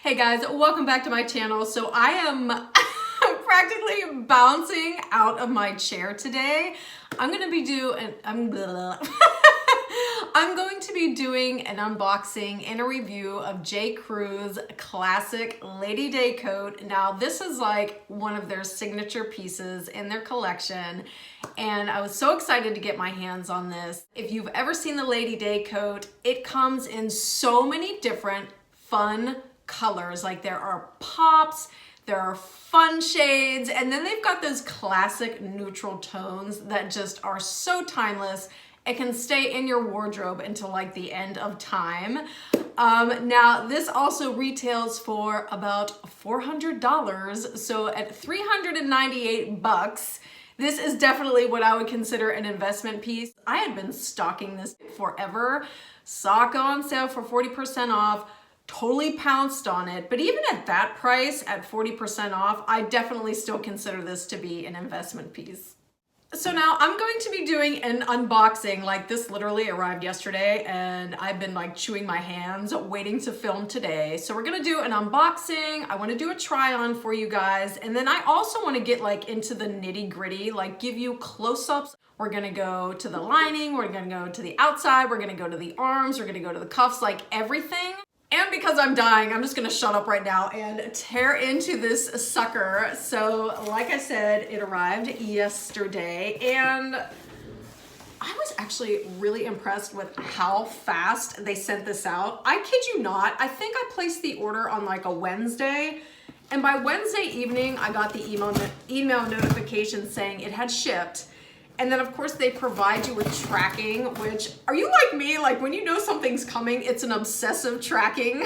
Hey guys, welcome back to my channel. So I am practically bouncing out of my chair today. I'm going to be doing an unboxing and a review of J.Crew's classic Lady Day coat. Now this is like one of their signature pieces in their collection, and I was so excited to get my hands on this. If you've ever seen the Lady Day coat, it comes in so many different fun colors. Like there are pops, there are fun shades, and then they've got those classic neutral tones that just are so timeless. It can stay in your wardrobe until like the end of time. Now this also retails for about $400. So at 398 bucks, this is definitely what I would consider an investment piece. I had been stalking this forever. Saw it go on sale for 40% off. Totally pounced on it, but even at that price, at 40% off, I definitely still consider this to be an investment piece. So now I'm going to be doing an unboxing. Like this literally arrived yesterday and I've been like chewing my hands waiting to film today. So we're gonna do an unboxing. I wanna do a try on for you guys. And then I also wanna get like into the nitty gritty, like give you close-ups. We're gonna go to the lining, we're gonna go to the outside, we're gonna go to the arms, we're gonna go to the cuffs, like everything. And because I'm dying, I'm just gonna shut up right now and tear into this sucker. So like I said, it arrived yesterday and I was actually really impressed with how fast they sent this out. I kid you not, I think I placed the order on like a Wednesday, and by Wednesday evening, I got the email notification saying it had shipped. And then of course they provide you with tracking, which, are you like me? Like when you know something's coming, it's an obsessive tracking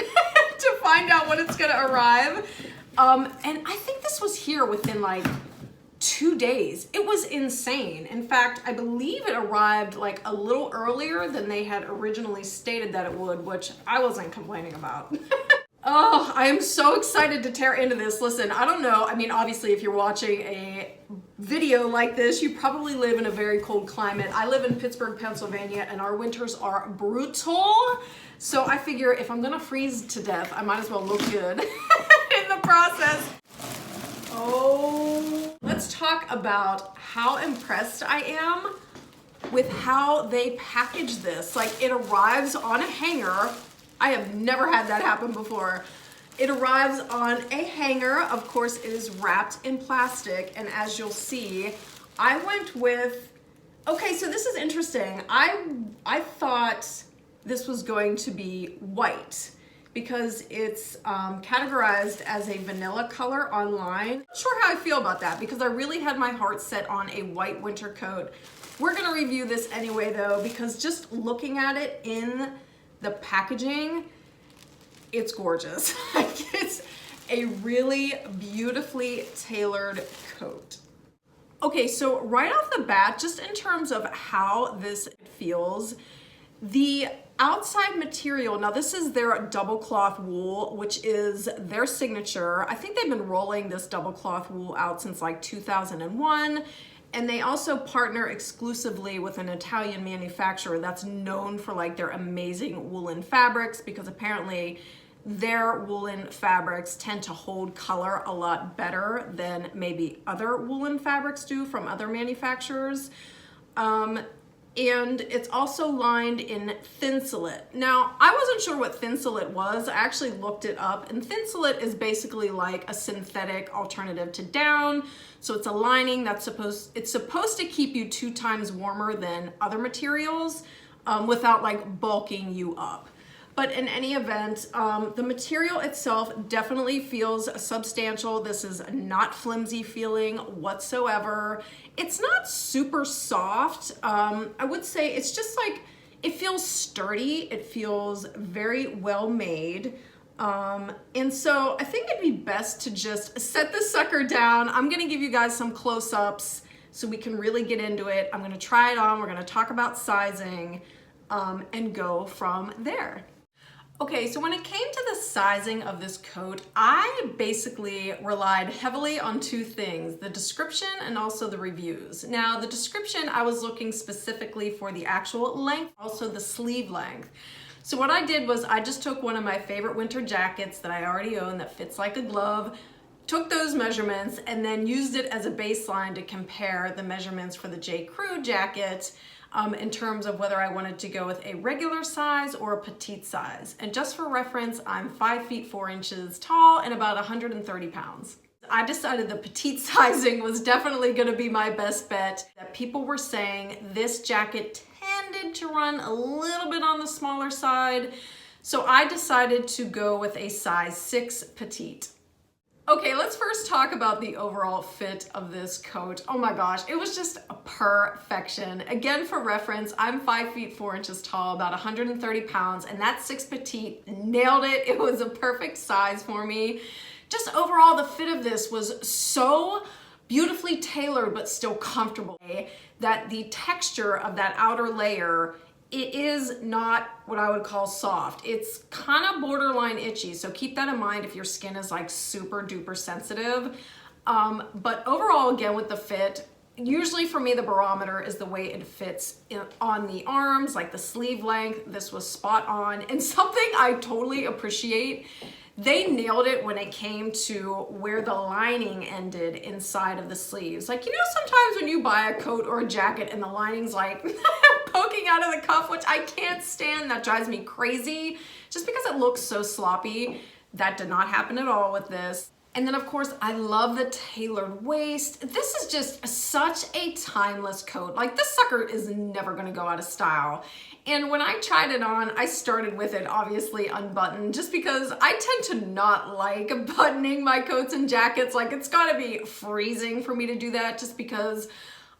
to find out when it's gonna arrive. And I think this was here within like 2 days. It was insane. In fact, I believe it arrived like a little earlier than they had originally stated that it would, which I wasn't complaining about. Oh, I am so excited to tear into this. Listen, I don't know. I mean, obviously, if you're watching a video like this, you probably live in a very cold climate. I live in Pittsburgh, Pennsylvania, and our winters are brutal. So I figure if I'm gonna freeze to death, I might as well look good in the process. Oh, let's talk about how impressed I am with how they package this. Like it arrives on a hanger. I have never had that happen before. It arrives on a hanger. Of course, it is wrapped in plastic. And as you'll see, I went with, okay, so this is interesting. I thought this was going to be white because it's categorized as a vanilla color online. Not sure how I feel about that because I really had my heart set on a white winter coat. We're gonna review this anyway though, because just looking at it in the packaging, it's gorgeous. Like it's a really beautifully tailored coat. Okay, so right off the bat, just in terms of how this feels, the outside material, now this is their double cloth wool, which is their signature. I think they've been rolling this double cloth wool out since like 2001. And they also partner exclusively with an Italian manufacturer that's known for like their amazing woolen fabrics, because apparently their woolen fabrics tend to hold color a lot better than maybe other woolen fabrics do from other manufacturers. And it's also lined in Thinsulate. Now, I wasn't sure what Thinsulate was. I actually looked it up, and Thinsulate is basically like a synthetic alternative to down. So it's a lining that's supposed to keep you 2 times warmer than other materials without like bulking you up. But in any event, the material itself definitely feels substantial. This is not flimsy feeling whatsoever. It's not super soft. I would say it's just like, it feels sturdy. It feels very well made. And so I think it'd be best to just set this sucker down. I'm gonna give you guys some close-ups so we can really get into it. I'm gonna try it on. We're gonna talk about sizing and go from there. Okay, so when it came to the sizing of this coat, I basically relied heavily on 2 things, the description and also the reviews. Now, the description, I was looking specifically for the actual length, also the sleeve length. So what I did was I just took one of my favorite winter jackets that I already own that fits like a glove, took those measurements, and then used it as a baseline to compare the measurements for the J.Crew jacket in terms of whether I wanted to go with a regular size or a petite size. And just for reference, I'm 5 feet 4 inches tall and about 130 pounds. I decided the petite sizing was definitely going to be my best bet. That people were saying this jacket tended to run a little bit on the smaller side, so I decided to go with a size 6 petite. Okay, let's first talk about the overall fit of this coat. Oh my gosh, it was just a perfection. Again, for reference, I'm 5 feet 4 inches tall, about 130 pounds, and that 6 petite nailed it. It was a perfect size for me. Just overall, the fit of this was so beautifully tailored, but still comfortable. That the texture of that outer layer, it is not what I would call soft. It's kind of borderline itchy, so keep that in mind if your skin is like super duper sensitive. But overall, again, with the fit, usually for me, the barometer is the way it fits on the arms, like the sleeve length. This was spot on. And something I totally appreciate, they nailed it when it came to where the lining ended inside of the sleeves. Like, you know, sometimes when you buy a coat or a jacket and the lining's like poking out of the cuff, which I can't stand, that drives me crazy just because it looks so sloppy. That did not happen at all with this. And then of course, I love the tailored waist. This is just such a timeless coat. Like, this sucker is never gonna go out of style. And when I tried it on, I started with it obviously unbuttoned just because I tend to not like buttoning my coats and jackets. Like, it's gotta be freezing for me to do that just because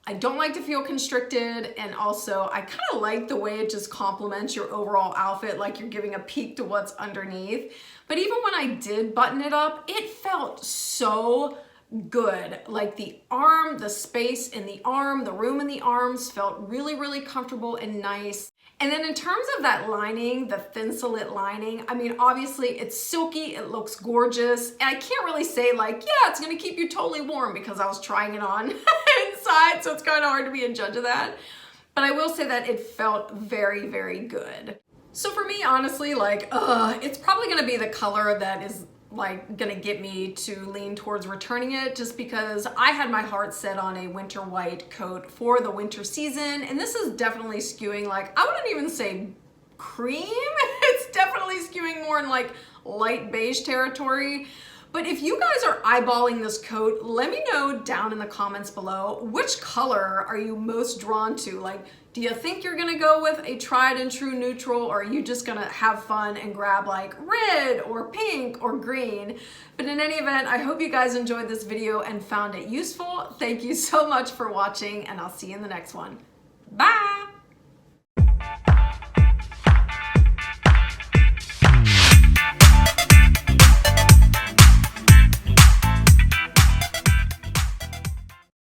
I don't like to feel constricted, and also I kind of like the way it just complements your overall outfit, like you're giving a peek to what's underneath. But even when I did button it up, it felt so good. Like the arm, the space in the arm, the room in the arms felt really, really comfortable and nice. And then in terms of that lining, the Thinsulate lining, I mean, obviously it's silky, it looks gorgeous. And I can't really say like, yeah, it's gonna keep you totally warm because I was trying it on inside, so it's kind of hard to be a judge of that. But I will say that it felt very, very good. So for me, honestly, like, it's probably gonna be the color that is like gonna get me to lean towards returning it, just because I had my heart set on a winter white coat for the winter season, and this is definitely skewing, like, I wouldn't even say cream. It's definitely skewing more in like light beige territory. But if you guys are eyeballing this coat, let me know down in the comments below, which color are you most drawn to? Like, do you think you're gonna go with a tried and true neutral, or are you just gonna have fun and grab like red or pink or green? But in any event, I hope you guys enjoyed this video and found it useful. Thank you so much for watching, and I'll see you in the next one. Bye!